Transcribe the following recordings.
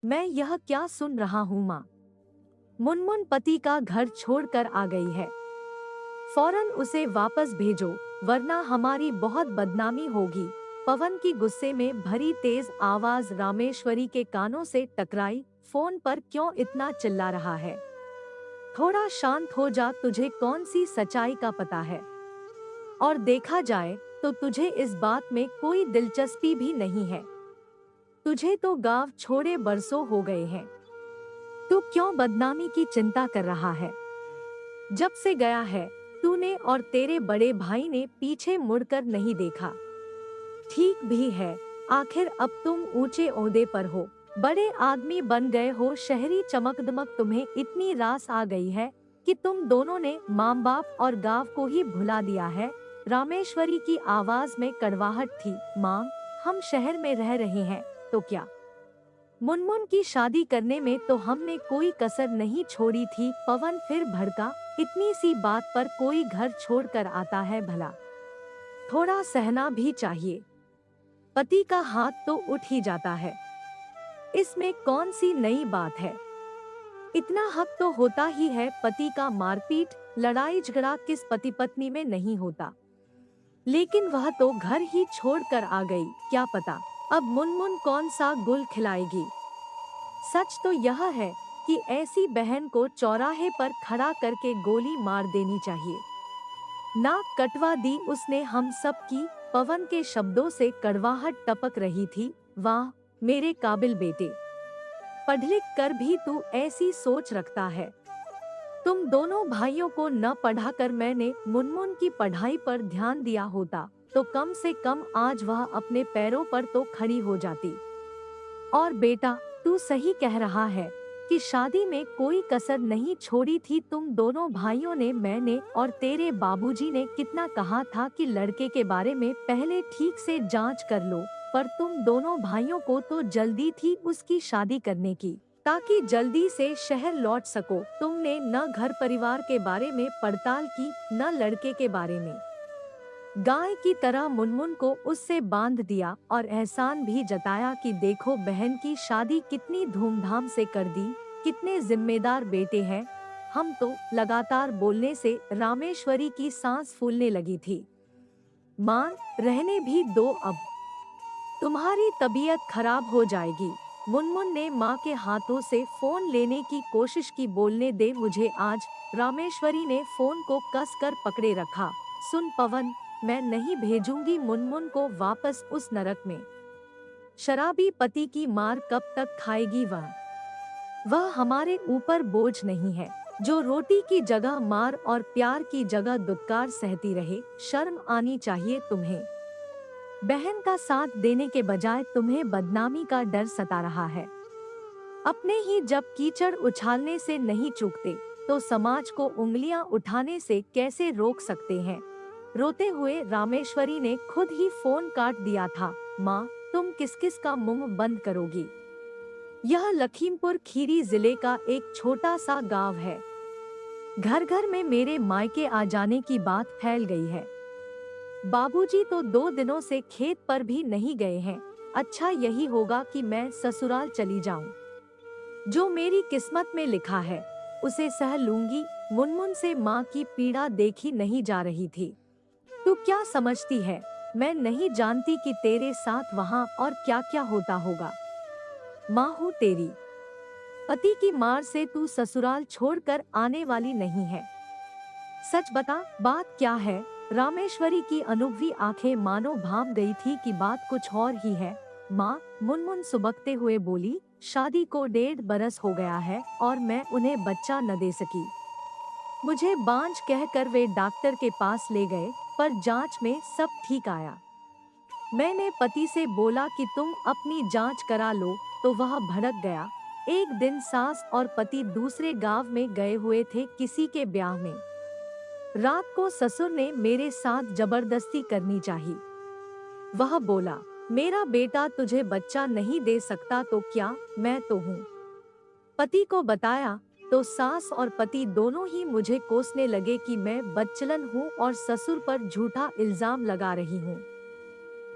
मैं यह क्या सुन रहा हूँ माँ? मुनमुन पति का घर छोड़कर आ गई है। फौरन उसे वापस भेजो, वरना हमारी बहुत बदनामी होगी। पवन की गुस्से में भरी तेज आवाज रामेश्वरी के कानों से टकराई। फोन पर क्यों इतना चिल्ला रहा है? थोड़ा शांत हो जा, तुझे कौन सी सच्चाई का पता है? और देखा जाए तो तुझे इस बात में कोई दिलचस्पी भी नहीं है। तुझे तो गांव छोड़े बरसों हो गए हैं। तू क्यों बदनामी की चिंता कर रहा है? जब से गया है, तूने और तेरे बड़े भाई ने पीछे मुड़कर नहीं देखा। ठीक भी है, आखिर अब तुम ऊंचे ओहदे पर हो, बड़े आदमी बन गए हो। शहरी चमकदमक तुम्हें इतनी रास आ गई है कि तुम दोनों ने माँ बाप और गांव को ही भुला दिया है। रामेश्वरी की आवाज में कड़वाहट थी। माँ, हम शहर में रह रहे हैं तो क्या? मुनमुन की शादी करने में तो हमने कोई कसर नहीं छोड़ी थी। पवन फिर भड़का। इतनी सी बात पर कोई घर छोड़कर आता है भला? थोड़ा सहना भी चाहिए। पति का हाथ तो उठ ही जाता है। इसमें कौन सी नई बात है? इतना हक तो होता ही है। पति का मारपीट लड़ाई झगड़ा किस पति पत्नी में नहीं होता? लेकिन वह तो घर ही छोड़कर आ गई। क्या पता अब मुनमुन कौन सा गुल खिलाएगी। सच तो यह है कि ऐसी बहन को चौराहे पर खड़ा करके गोली मार देनी चाहिए। नाक कटवा दी उसने हम सब की। पवन के शब्दों से कड़वाहट टपक रही थी। वाह मेरे काबिल बेटे, पढ़ लिख कर भी तू ऐसी सोच रखता है। तुम दोनों भाइयों को न पढ़ाकर मैंने मुनमुन की पढ़ाई पर ध्यान दिया होता तो कम से कम आज वह अपने पैरों पर तो खड़ी हो जाती। और बेटा, तू सही कह रहा है कि शादी में कोई कसर नहीं छोड़ी थी। तुम दोनों भाइयों ने, मैंने और तेरे बाबूजी ने कितना कहा था कि लड़के के बारे में पहले ठीक से जांच कर लो, पर तुम दोनों भाइयों को तो जल्दी थी उसकी शादी करने की, ताकि जल्दी से शहर लौट सको। तुमने न घर परिवार के बारे में पड़ताल की, न लड़के के बारे में। गाय की तरह मुनमुन को उससे बांध दिया और एहसान भी जताया कि देखो बहन की शादी कितनी धूमधाम से कर दी, कितने जिम्मेदार बेटे हैं हम तो। लगातार बोलने से रामेश्वरी की सांस फूलने लगी थी। मां, रहने भी दो, अब तुम्हारी तबीयत खराब हो जाएगी। मुनमुन ने मां के हाथों से फोन लेने की कोशिश की। बोलने दे मुझे आज। रामेश्वरी ने फोन को कसकर पकड़े रखा। सुन पवन, मैं नहीं भेजूंगी मुनमुन को वापस उस नरक में। शराबी पति की मार कब तक खाएगी वह हमारे ऊपर बोझ नहीं है जो रोटी की जगह मार और प्यार की जगह दुत्कार सहती रहे। शर्म आनी चाहिए तुम्हें। बहन का साथ देने के बजाय तुम्हें बदनामी का डर सता रहा है। अपने ही जब कीचड़ उछालने से नहीं चूकते तो समाज को उंगलियां उठाने से कैसे रोक सकते हैं? रोते हुए रामेश्वरी ने खुद ही फोन काट दिया था। माँ, तुम किस किस का मुंह बंद करोगी? यह लखीमपुर खीरी जिले का एक छोटा सा गांव है। घर घर में मेरे मायके आ जाने की बात फैल गई है। बाबूजी तो 2 दिनों से खेत पर भी नहीं गए हैं। अच्छा यही होगा कि मैं ससुराल चली जाऊं। जो मेरी किस्मत में लिखा है उसे सह लूंगी। मुनमुन से माँ की पीड़ा देखी नहीं जा रही थी। तू क्या समझती है? मैं नहीं जानती कि तेरे साथ वहाँ और क्या क्या होता होगा। माँ हूँ तेरी। पति की मार से तू ससुराल छोड़कर आने वाली नहीं है। सच बता, बात क्या है? रामेश्वरी की अनुभवी आंखें मानो भांप गई थी कि बात कुछ और ही है। माँ, मुनमुन सुबकते हुए बोली, शादी को 1.5 बरस हो गया है और मैं उन्हें बच्चा न दे सकी। मुझे बांझ कहकर वे डॉक्टर के पास ले गए, पर जांच में सब ठीक आया। मैंने पति से बोला कि तुम अपनी जांच करा लो, तो वह भड़क गया। एक दिन सास और पति दूसरे गांव में गए हुए थे किसी के ब्याह में। रात को ससुर ने मेरे साथ जबरदस्ती करनी चाहिए। वह बोला, मेरा बेटा तुझे बच्चा नहीं दे सकता तो क्या, मैं तो हूँ। पति को बताया तो सास और पति दोनों ही मुझे कोसने लगे कि मैं बदचलन हूँ और ससुर पर झूठा इल्जाम लगा रही हूँ।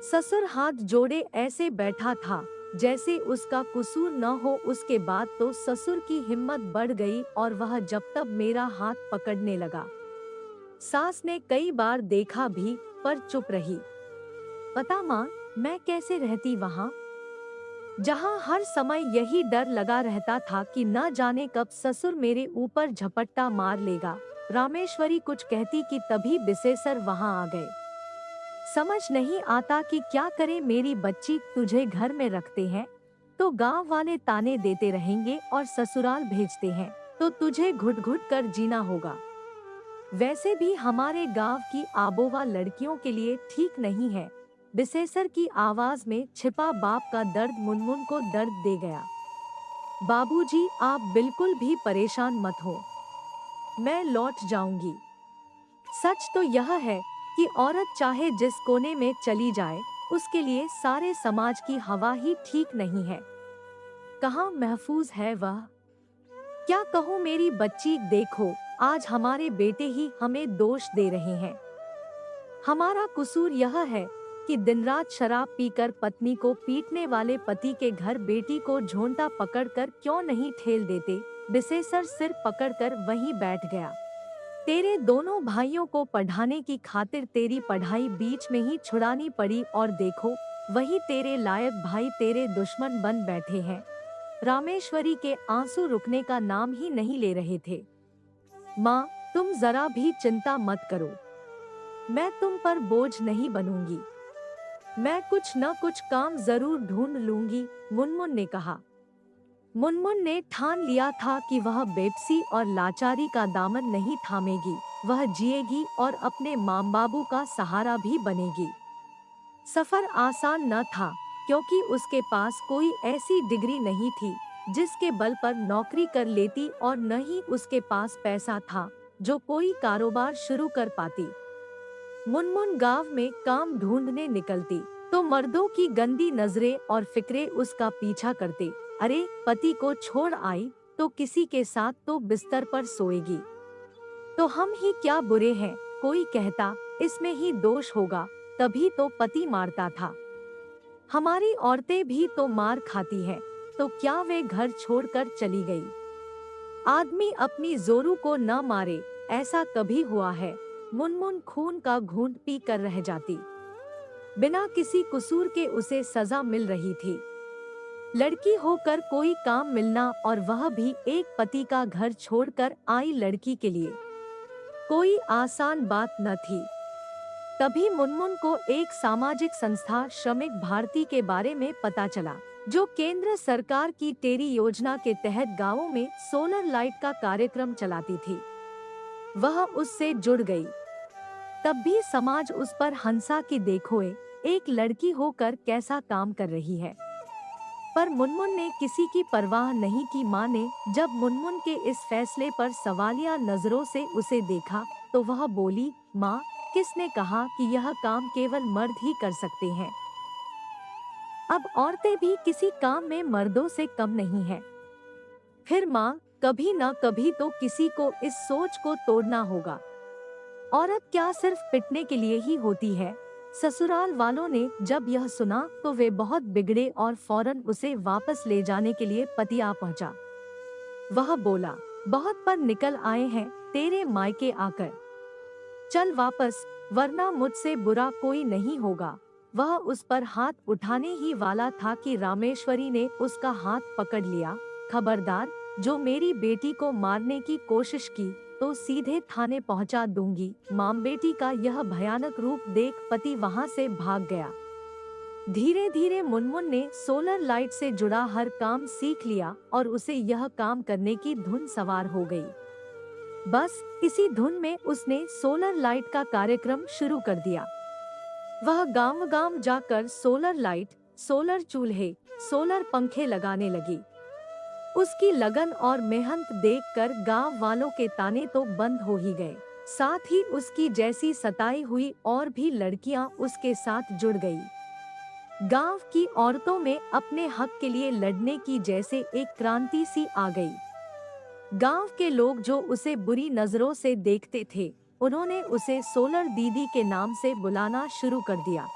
ससुर हाथ जोड़े ऐसे बैठा था जैसे उसका कसूर न हो। उसके बाद तो ससुर की हिम्मत बढ़ गई और वह जब तब मेरा हाथ पकड़ने लगा। सास ने कई बार देखा भी पर चुप रही। पता माँ, मैं कैसे रहती वहाँ, जहाँ हर समय यही डर लगा रहता था कि न जाने कब ससुर मेरे ऊपर झपट्टा मार लेगा। रामेश्वरी कुछ कहती कि तभी बिसेसर वहाँ आ गए। समझ नहीं आता कि क्या करे मेरी बच्ची, तुझे घर में रखते हैं तो गांव वाले ताने देते रहेंगे और ससुराल भेजते हैं तो तुझे घुट घुट कर जीना होगा। वैसे भी हमारे गांव की आबोवा लड़कियों के लिए ठीक नहीं है। बिसेसर की आवाज में छिपा बाप का दर्द मुनमुन को दर्द दे गया। बाबूजी, आप बिल्कुल भी परेशान मत हो, मैं लौट जाऊंगी। सच तो यह है कि औरत चाहे जिस कोने में चली जाए, उसके लिए सारे समाज की हवा ही ठीक नहीं है। कहाँ महफूज है वह। क्या कहूँ मेरी बच्ची, देखो आज हमारे बेटे ही हमें दोष दे रहे हैं। हमारा कसूर यह है कि दिन रात शराब पीकर पत्नी को पीटने वाले पति के घर बेटी को झोंटा पकड़कर क्यों नहीं ठेल देते। बिसेसर सिर पकड़कर वहीं बैठ गया। तेरे दोनों भाइयों को पढ़ाने की खातिर तेरी पढ़ाई बीच में ही छुड़ानी पड़ी और देखो वही तेरे लायक भाई तेरे दुश्मन बन बैठे हैं। रामेश्वरी के आंसू रुकने का नाम ही नहीं ले रहे थे। माँ, तुम जरा भी चिंता मत करो, मैं तुम पर बोझ नहीं बनूंगी। मैं कुछ न कुछ काम जरूर ढूंढ लूंगी, मुनमुन ने कहा। मुनमुन ने ठान लिया था कि वह बेबसी और लाचारी का दामन नहीं थामेगी। वह जिएगी और अपने माँ बाबू का सहारा भी बनेगी। सफर आसान न था क्योंकि उसके पास कोई ऐसी डिग्री नहीं थी जिसके बल पर नौकरी कर लेती और न ही उसके पास पैसा था जो कोई कारोबार शुरू कर पाती। मुनमुन गांव में काम ढूंढने निकलती तो मर्दों की गंदी नजरें और फिक्रे उसका पीछा करते। अरे, पति को छोड़ आई तो किसी के साथ तो बिस्तर पर सोएगी, तो हम ही क्या बुरे हैं। कोई कहता इसमें ही दोष होगा, तभी तो पति मारता था। हमारी औरतें भी तो मार खाती हैं, तो क्या वे घर छोड़कर चली गई। आदमी अपनी जोरू को न मारे, ऐसा कभी हुआ है। मुनमुन खून का घूंट पी कर रह जाती। बिना किसी कसूर के उसे सजा मिल रही थी। लड़की होकर कोई काम मिलना और वह भी एक पति का घर छोड़कर आई लड़की के लिए कोई आसान बात न थी। तभी मुनमुन को एक सामाजिक संस्था श्रमिक भारती के बारे में पता चला, जो केंद्र सरकार की टेरी योजना के तहत गांवों में सोलर लाइट का कार्यक्रम चलाती थी। वह उससे जुड़ गई। तब भी समाज उस पर हंसा कि देखो एक लड़की होकर कैसा काम कर रही है। पर मुनमुन ने किसी की परवाह नहीं की। माँ ने जब मुनमुन के इस फैसले पर सवालिया नजरों से उसे देखा तो वह बोली, माँ, किसने कहा कि यह काम केवल मर्द ही कर सकते हैं। अब औरतें भी किसी काम में मर्दों से कम नहीं हैं। फिर माँ, कभी न कभी तो किसी को इस सोच को तोड़ना होगा। औरत क्या सिर्फ पिटने के लिए ही होती है। ससुराल वालों ने जब यह सुना तो वे बहुत बिगड़े और फौरन उसे वापस ले जाने के लिए पति आ पहुंचा। वह बोला, बहुत पर निकल आए हैं तेरे मायके आकर, चल वापस, वरना मुझसे बुरा कोई नहीं होगा। वह उस पर हाथ उठाने ही वाला था कि रामेश्वरी ने उसका हाथ पकड़ लिया। खबरदार, जो मेरी बेटी को मारने की कोशिश की तो सीधे थाने पहुंचा दूंगी। माम बेटी का यह भयानक रूप देख पति वहां से भाग गया। धीरे धीरे मुनमुन ने सोलर लाइट से जुड़ा हर काम सीख लिया और उसे यह काम करने की धुन सवार हो गई। बस इसी धुन में उसने सोलर लाइट का कार्यक्रम शुरू कर दिया। वह गांव गांव जाकर सोलर लाइट, सोलर चूल्हे, सोलर पंखे लगाने लगी। उसकी लगन और मेहनत देखकर गांव वालों के ताने तो बंद हो ही गए। साथ ही उसकी जैसी सताई हुई और भी लड़कियां उसके साथ जुड़ गई। गांव की औरतों में अपने हक के लिए लड़ने की जैसे एक क्रांति सी आ गई। गांव के लोग जो उसे बुरी नजरों से देखते थे, उन्होंने उसे सोलर दीदी के नाम से बुलाना शुरू कर दिया।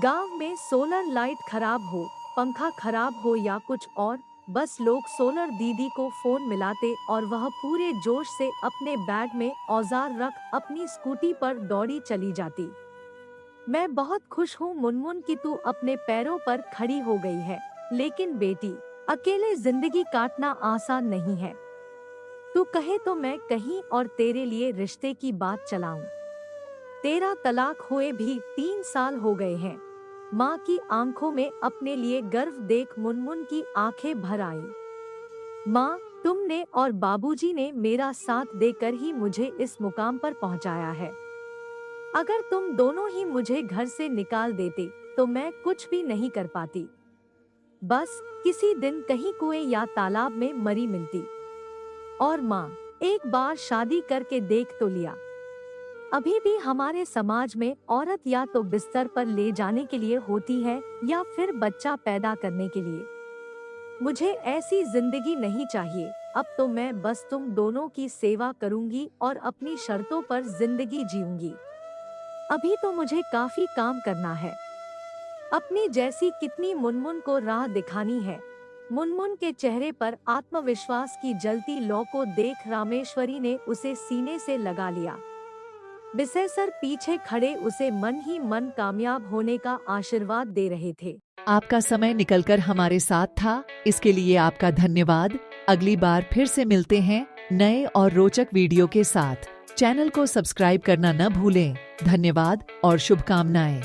गांव में सोलर लाइट खराब हो पंखा खराब हो या कुछ और, बस लोग सोलर दीदी को फोन मिलाते और वह पूरे जोश से अपने बैग में औजार रख अपनी स्कूटी पर दौड़ी चली जाती। मैं बहुत खुश हूँ मुनमुन कि तू अपने पैरों पर खड़ी हो गई है, लेकिन बेटी, अकेले जिंदगी काटना आसान नहीं है। तू कहे तो मैं कहीं और तेरे लिए रिश्ते की बात चलाऊं। तेरा तलाक हुए भी 3 साल हो गए हैं। माँ की आंखों में अपने लिए गर्व देख मुनमुन की आंखें भर आईं। माँ, तुमने और बाबूजी ने मेरा साथ देकर ही मुझे इस मुकाम पर पहुँचाया है। अगर तुम दोनों ही मुझे घर से निकाल देते तो मैं कुछ भी नहीं कर पाती। बस किसी दिन कहीं कुएं या तालाब में मरी मिलती। और माँ, एक बार शादी करके देख तो लिया। अभी भी हमारे समाज में औरत या तो बिस्तर पर ले जाने के लिए होती है या फिर बच्चा पैदा करने के लिए। मुझे ऐसी जिंदगी नहीं चाहिए। अब तो मैं बस तुम दोनों की सेवा करूंगी और अपनी शर्तों पर जिंदगी जीऊंगी। अभी तो मुझे काफी काम करना है। अपनी जैसी कितनी मुनमुन को राह दिखानी है। मुनमुन के चेहरे पर आत्मविश्वास की जलती लौ को देख रामेश्वरी ने उसे सीने से लगा लिया। बिसेसर पीछे खड़े उसे मन ही मन कामयाब होने का आशीर्वाद दे रहे थे। आपका समय निकलकर हमारे साथ था, इसके लिए आपका धन्यवाद। अगली बार फिर से मिलते हैं नए और रोचक वीडियो के साथ। चैनल को सब्सक्राइब करना न भूलें। धन्यवाद और शुभकामनाएं।